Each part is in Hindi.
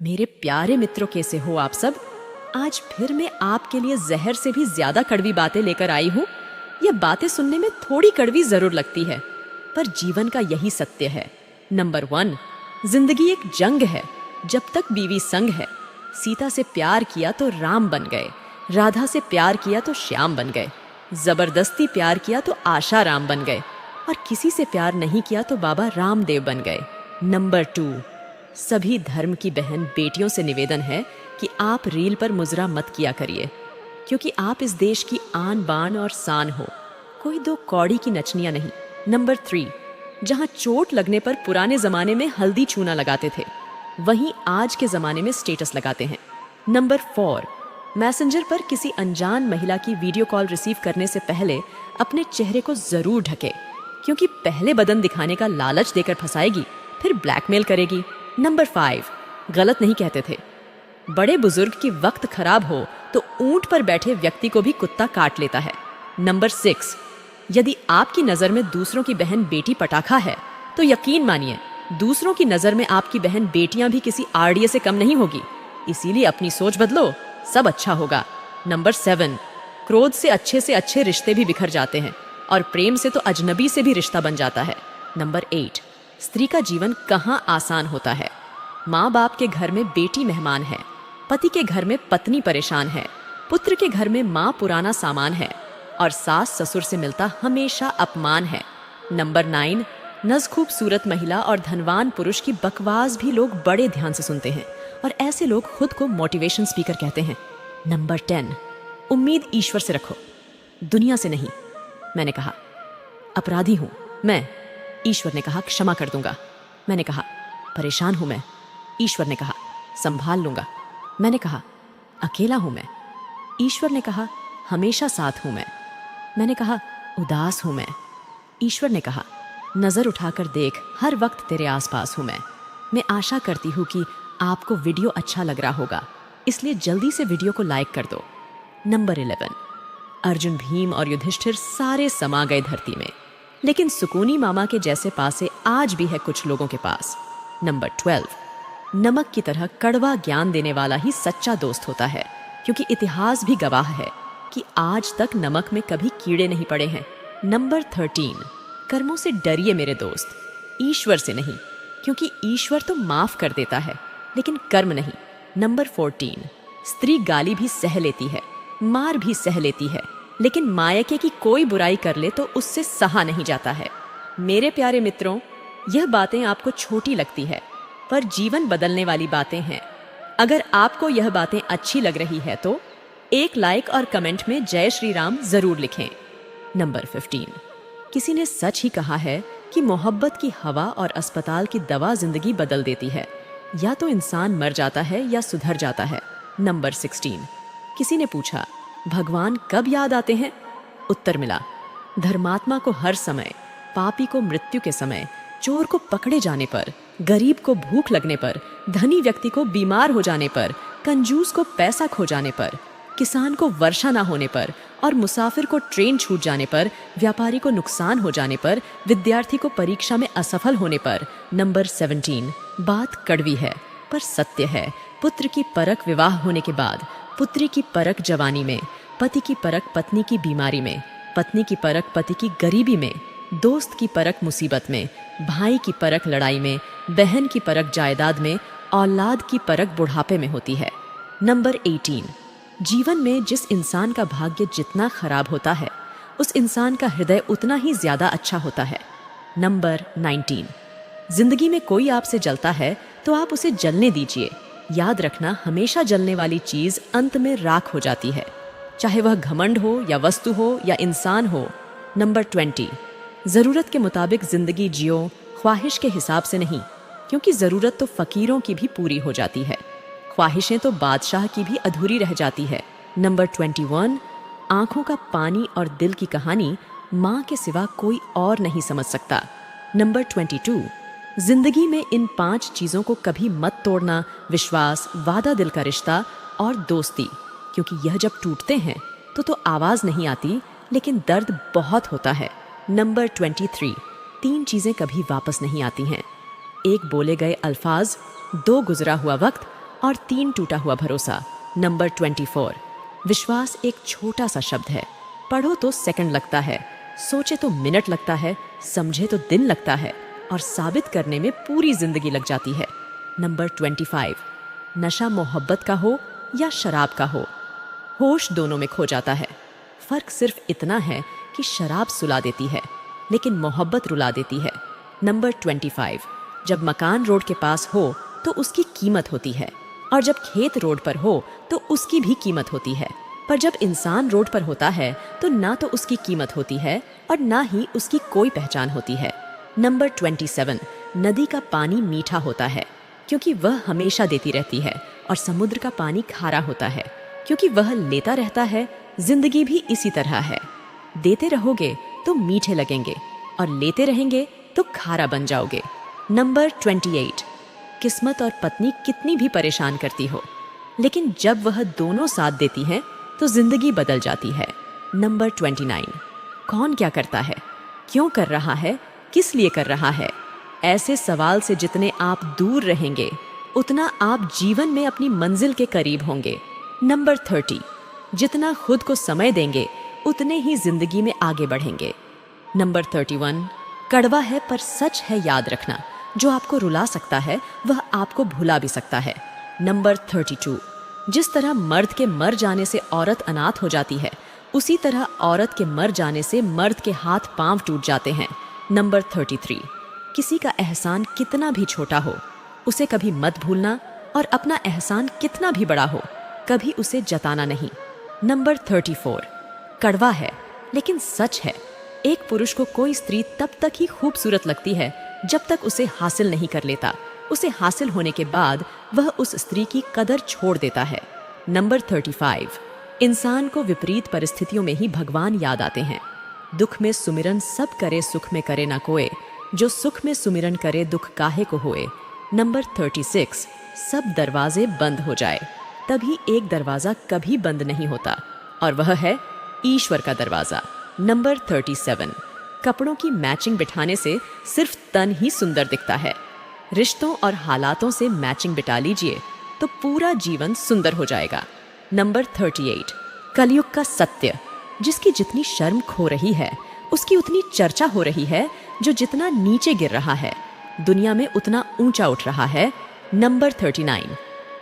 मेरे प्यारे मित्रों, कैसे हो आप सब। आज फिर मैं आपके लिए जहर से भी ज्यादा कड़वी बातें लेकर आई हूँ। ये बातें सुनने में थोड़ी कड़वी जरूर लगती है, पर जीवन का यही सत्य है। नंबर 1, जिंदगी एक जंग है। जब तक बीवी संग है। सीता से प्यार किया तो राम बन गए, राधा से प्यार किया तो श्याम बन गए, जबरदस्ती प्यार किया तो आशा राम बन गए, और किसी से प्यार नहीं किया तो बाबा रामदेव बन गए। नंबर 2, सभी धर्म की बहन बेटियों से निवेदन है कि आप रील पर मुजरा मत किया करिए, क्योंकि आप इस देश की आन बान और शान हो, कोई दो कौड़ी की नचनियां नहीं। नंबर 3, जहां चोट लगने पर पुराने जमाने में हल्दी चूना लगाते थे, वहीं आज के जमाने में स्टेटस लगाते हैं। नंबर 4, मैसेंजर पर किसी अनजान महिला की वीडियो कॉल रिसीव करने से पहले अपने चेहरे को जरूर ढके, क्योंकि पहले बदन दिखाने का लालच देकर फंसाएगी, फिर ब्लैकमेल करेगी। नंबर 5, गलत नहीं कहते थे। बड़े बुजुर्ग की वक्त खराब हो तो ऊंट पर बैठे व्यक्ति को भी कुत्ता काट लेता है। नंबर 6, यदि आपकी नजर में दूसरों की बहन बेटी पटाखा है, तो यकीन मानिए दूसरों की नजर में आपकी बहन बेटियां भी किसी आरडीए से कम नहीं होगी। इसीलिए अपनी सोच बदलो, सब अच्छा होगा। नंबर 7, क्रोध से अच्छे रिश्ते भी बिखर जाते हैं, और प्रेम से तो अजनबी से भी रिश्ता बन जाता है। नंबर 8, स्त्री का जीवन कहाँ आसान होता है। माँ बाप के घर में बेटी मेहमान है, पति के घर में पत्नी परेशान है, पुत्र के घर में माँ पुराना सामान है, और सास ससुर से मिलता हमेशा अपमान है। नंबर 9, नज खूबसूरत महिला और धनवान पुरुष की बकवास भी लोग बड़े ध्यान से सुनते हैं, और ऐसे लोग खुद को मोटिवेशन स्पीकर कहते हैं। नंबर 10, उम्मीद ईश्वर से रखो, दुनिया से नहीं। मैंने कहा अपराधी हूं मैं, ईश्वर ने कहा क्षमा कर दूंगा। मैंने कहा परेशान हूं मैं, ईश्वर ने कहा संभाल लूंगा। मैंने कहा अकेला हूं मैं, ईश्वर ने कहा हमेशा साथ हूं मैं। मैंने कहा उदास हूं मैं, ईश्वर ने कहा नजर उठाकर देख, हर वक्त तेरे आसपास हूं मैं। मैं आशा करती हूं कि आपको वीडियो अच्छा लग रहा होगा, इसलिए जल्दी से वीडियो को लाइक कर दो। नंबर 11, अर्जुन, भीम और युधिष्ठिर सारे समा गए धरती में, लेकिन सुकूनी मामा के जैसे पासे आज भी है कुछ लोगों के पास। नंबर 12, नमक की तरह कड़वा ज्ञान देने वाला ही सच्चा दोस्त होता है, क्योंकि इतिहास भी गवाह है कि आज तक नमक में कभी कीड़े नहीं पड़े हैं। नंबर 13, कर्मों से डरिए मेरे दोस्त, ईश्वर से नहीं, क्योंकि ईश्वर तो माफ कर देता है, लेकिन कर्म नहीं। नंबर 14, स्त्री गाली भी सह लेती है, मार भी सह लेती है, लेकिन मायके की कोई बुराई कर ले तो उससे सहा नहीं जाता है। मेरे प्यारे मित्रों, यह बातें आपको छोटी लगती है, पर जीवन बदलने वाली बातें हैं। अगर आपको यह बातें अच्छी लग रही है तो एक लाइक और कमेंट में जय श्री राम जरूर लिखें। नंबर 15, किसी ने सच ही कहा है कि मोहब्बत की हवा और अस्पताल की दवा जिंदगी बदल देती है, या तो इंसान मर जाता है या सुधर जाता है। नंबर 16, किसी ने पूछा भगवान कब याद आते हैं? उत्तर मिला धर्मात्मा को हर समय, पापी को मृत्यु के समय, चोर को पकड़े जाने पर, गरीब को भूख लगने पर, धनी व्यक्ति को बीमार हो जाने पर, कंजूस को पैसा खो जाने पर, किसान को वर्षा ना होने पर, और मुसाफिर को ट्रेन छूट जाने पर, व्यापारी को नुकसान हो जाने पर, विद्यार्थी को परीक्षा में असफल होने पर। नंबर 17, बात कड़वी है पर सत्य है। पुत्र की परख विवाह होने के बाद, पुत्री की परख जवानी में, पति की परख पत्नी की बीमारी में, पत्नी की परख पति की गरीबी में, दोस्त की परख मुसीबत में, भाई की परख लड़ाई में, बहन की परख जायदाद में, औलाद की परख बुढ़ापे में होती है। नंबर 18, जीवन में जिस इंसान का भाग्य जितना खराब होता है, उस इंसान का हृदय उतना ही ज्यादा अच्छा होता है। नंबर 19, जिंदगी में कोई आपसे जलता है तो आप उसे जलने दीजिए। याद रखना, हमेशा जलने वाली चीज अंत में राख हो जाती है, चाहे वह घमंड हो या वस्तु हो या इंसान हो। नंबर 20, जरूरत के मुताबिक जिंदगी जियो, ख्वाहिश के हिसाब से नहीं, क्योंकि जरूरत तो फकीरों की भी पूरी हो जाती है, ख्वाहिशें तो बादशाह की भी अधूरी रह जाती है। नंबर 21, आंखों का पानी और दिल की कहानी माँ के सिवा कोई और नहीं समझ सकता। नंबर 22, जिंदगी में इन 5 चीजों को कभी मत तोड़ना, विश्वास, वादा दिल का रिश्ता और दोस्ती, क्योंकि यह जब टूटते हैं तो आवाज नहीं आती, लेकिन दर्द बहुत होता है। नंबर 23, 3 चीजें कभी वापस नहीं आती हैं, एक बोले गए अल्फाज, 2 गुजरा हुआ वक्त और 3 टूटा हुआ भरोसा। नंबर 24, विश्वास एक छोटा सा शब्द है। पढ़ो तो सेकंड लगता है, सोचे तो मिनट लगता है, समझे तो दिन लगता है और साबित करने में पूरी जिंदगी लग जाती है। नंबर 25, नशा मोहब्बत का हो या शराब का हो, होश दोनों में खो जाता है। फर्क सिर्फ इतना है कि शराब सुला देती है लेकिन मोहब्बत रुला देती है। नंबर 25, जब मकान रोड के पास हो तो उसकी कीमत होती है और जब खेत रोड पर हो तो उसकी भी कीमत होती है, पर जब इंसान रोड पर होता है तो ना तो उसकी कीमत होती है और ना ही उसकी कोई पहचान होती है। नंबर 27, नदी का पानी मीठा होता है क्योंकि वह हमेशा देती रहती है और समुद्र का पानी खारा होता है क्योंकि वह लेता रहता है। जिंदगी भी इसी तरह है, देते रहोगे तो मीठे लगेंगे और लेते रहेंगे तो खारा बन जाओगे। नंबर 28, किस्मत और पत्नी कितनी भी परेशान करती हो लेकिन जब वह दोनों साथ देती हैं तो जिंदगी बदल जाती है। नंबर 29, कौन क्या करता है, क्यों कर रहा है, किस लिए कर रहा है, ऐसे सवाल से जितने आप दूर रहेंगे उतना आप जीवन में अपनी मंजिल के करीब होंगे। नंबर 30, जितना खुद को समय देंगे उतने ही जिंदगी में आगे बढ़ेंगे। नंबर 31, कड़वा है पर सच है, याद रखना, जो आपको रुला सकता है वह आपको भुला भी सकता है। नंबर 32, जिस तरह मर्द के मर जाने से औरत अनाथ हो जाती है उसी तरह औरत के मर जाने से मर्द के हाथ पांव टूट जाते हैं। नंबर 33, किसी का एहसान कितना भी छोटा हो उसे कभी मत भूलना और अपना एहसान कितना भी बड़ा हो कभी उसे जताना नहीं। नंबर 34, कड़वा है लेकिन सच है, एक पुरुष को कोई स्त्री तब तक ही खूबसूरत लगती है जब तक उसे हासिल नहीं कर लेता। उसे हासिल होने के बाद वह उस स्त्री की कदर छोड़ देता है। नंबर 35, इंसान को विपरीत परिस्थितियों में ही भगवान याद आते हैं। दुख में सुमिरन सब करे, सुख में करे ना कोय, जो सुख में सुमिरन करे दुख काहे को होए। नंबर 36, सब दरवाजे बंद हो जाए तभी एक दरवाजा कभी बंद नहीं होता और वह है ईश्वर का दरवाजा। नंबर 37, कपड़ों की मैचिंग बिठाने से सिर्फ तन ही सुंदर दिखता है। रिश्तों और हालातों से मैचिंग बिठा लीजिए तो पूरा जीवन सुंदर हो जाएगा। नंबर 38, कलयुग का सत्य, जिसकी जितनी शर्म खो रही है उसकी उतनी चर्चा हो रही है, जो जितना नीचे गिर रहा है दुनिया में उतना ऊंचा उठ रहा है। नंबर 39,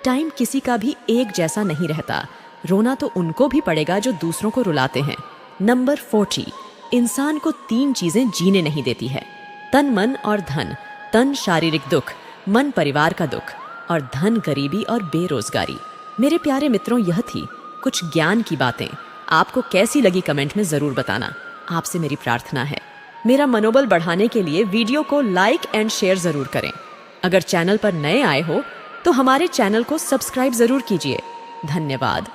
टाइम किसी का भी एक जैसा नहीं रहता, रोना तो उनको भी पड़ेगा जो दूसरों को रुलाते हैं। नंबर 40, इंसान को 3 चीजें जीने नहीं देती है, तन मन और धन। तन शारीरिक दुख, मन परिवार का दुख और धन गरीबी और बेरोजगारी। मेरे प्यारे मित्रों, यह थी कुछ ज्ञान की बातें। आपको कैसी लगी कमेंट में जरूर बताना। आपसे मेरी प्रार्थना है, मेरा मनोबल बढ़ाने के लिए वीडियो को लाइक एंड शेयर जरूर करें। अगर चैनल पर नए आए हो तो हमारे चैनल को सब्सक्राइब जरूर कीजिए। धन्यवाद।